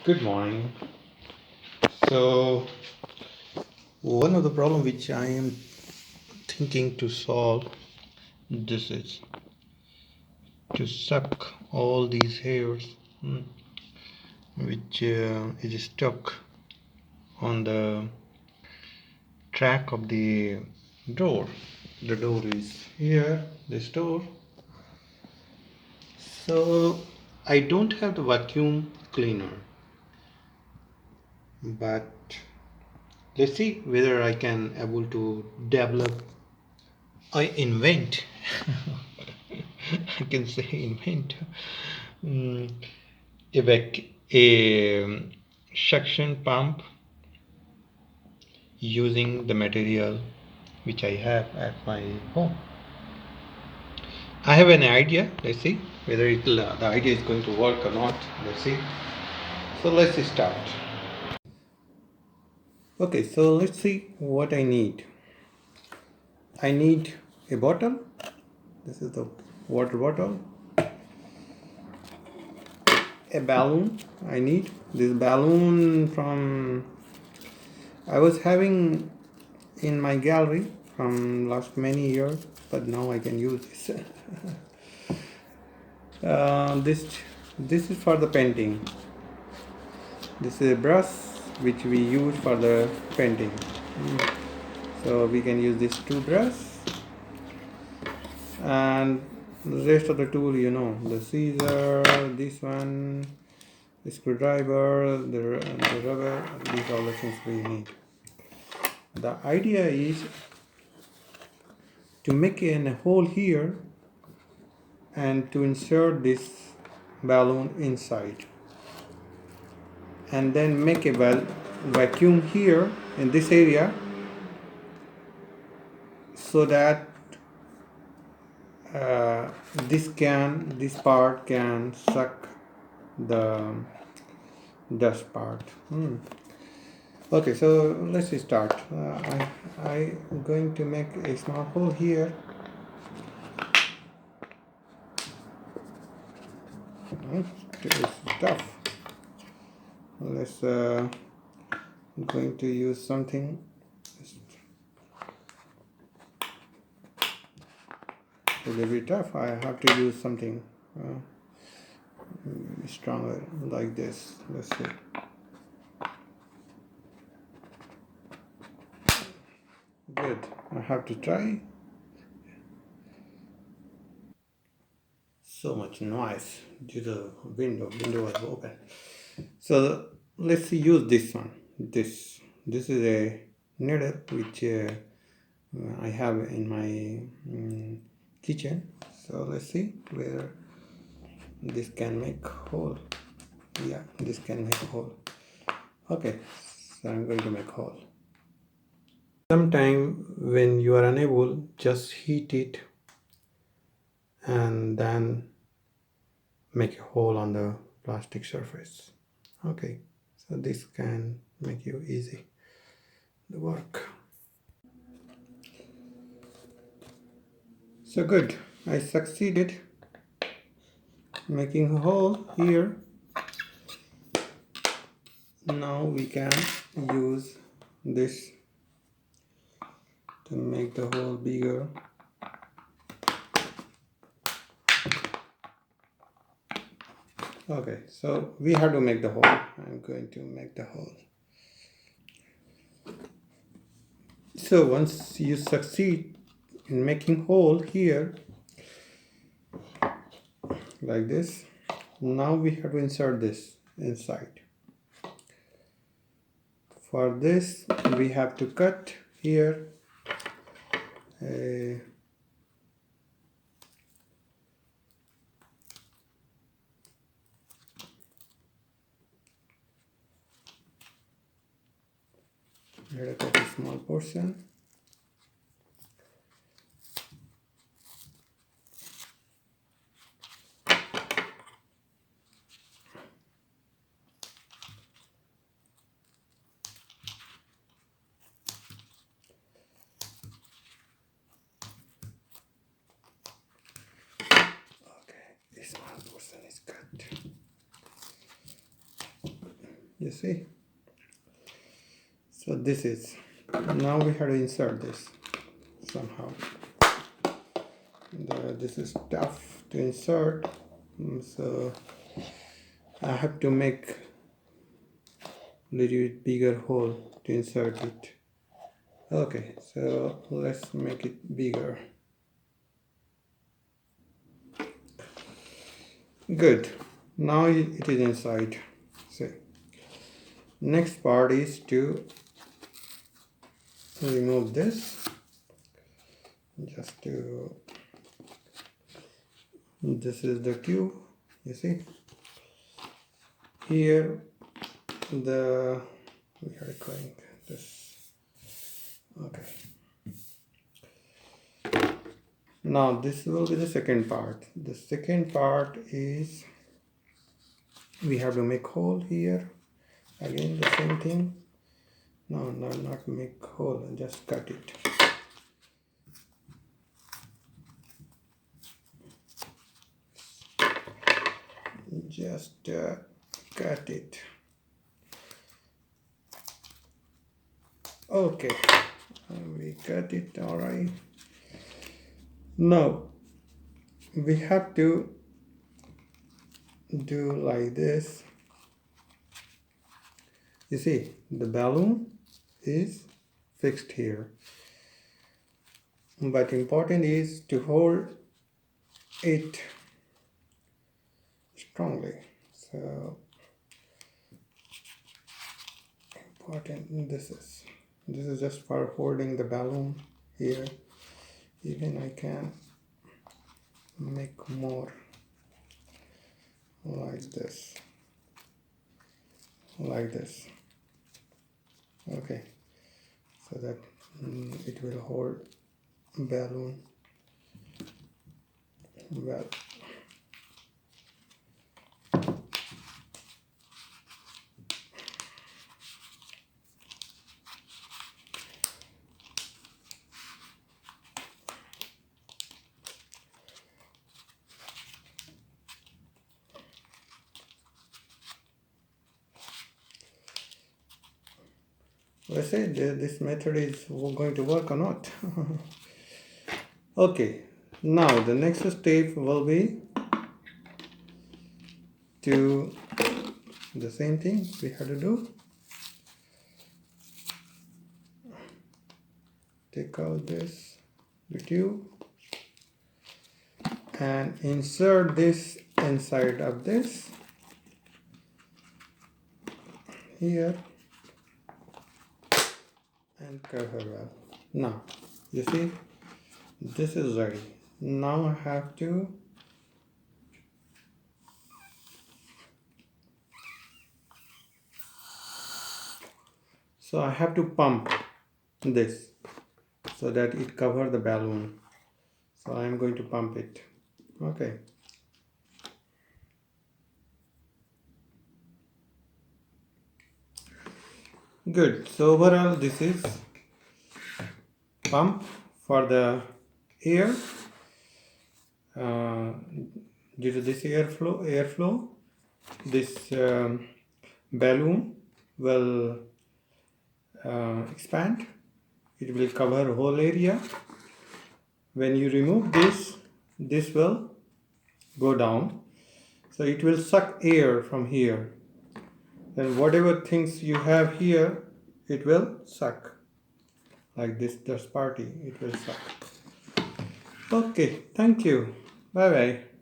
Good morning. So, one of the problem which I am thinking to solve, this is to suck all these hairs which is stuck on the track of the door. The door is here, this door. So I don't have the vacuum cleaner, but let's see whether I can able to develop. I invent. I can say invent. Mm, a suction pump using the material which I have at my home. I have an idea. Let's see whether the idea is going to work or not. Let's see. So let's start. Okay, so let's see what I need. I need a bottle. This is the water bottle. A balloon. I need this balloon from I was having in my gallery from last many years, but now I can use this. This is for the painting. This is a brush which we use for the painting. So we can use these two brushes, and the rest of the tool, the scissor, this one, the screwdriver, the rubber, these are all the things we need. The idea is to make a hole here and to insert this balloon inside, and then make a vacuum here in this area so that this part can suck the dust part. Okay, so let's start. I'm going to make a small hole here. It's tough. Let's going to use something a little bit tough. I have to use something stronger like this. Let's see. Good. I have to try. So much noise due to the window. Window was open. So let's use this one. This is a needle which I have in my kitchen. So let's see where this can make hole. Yeah, this can make hole. Okay, so I'm going to make hole. Sometime when you are unable, just heat it and then make a hole on the plastic surface. Okay, so this can make you easy the work. So good, I succeeded making a hole here. Now we can use this to make the hole bigger. Okay, so we have to make the hole. I'm going to make the hole. So once you succeed in making hole here like this, now we have to insert this inside. For this we have to cut here a cut a small portion. Okay, a small portion is cut. You see? So this is, now we have to insert this somehow. This is tough to insert, so I have to make a little bit bigger hole to insert it. Okay, so let's make it bigger. Good. Now it is inside. See. Next part is to remove this. Just to, this is the tube. You see. Here we are going this. Okay. Now this will be the second part. The second part is we have to make hole here. Again the same thing. No, not make hole, just cut it. Just cut it. Okay, we cut it. All right. Now we have to do like this. You see, the balloon is fixed here, but important is to hold it strongly. So important, this is just for holding the balloon here. Even I can make more like this, okay, so that it will hold balloon well. Let's say this method is going to work or not. Okay, now the next step will be to the same thing we have to do. Take out this tube and insert this inside of this here and cover well. Now you see, this is ready. Now I have to pump this so that it covers the balloon. So I am going to pump it. Okay. Good. So overall this is pump for the air. Due to this airflow, this balloon will expand. It will cover whole area. When you remove this will go down, so it will suck air from here, and whatever things you have here, it will suck. Like this party, it will suck. Okay, thank you. Bye bye.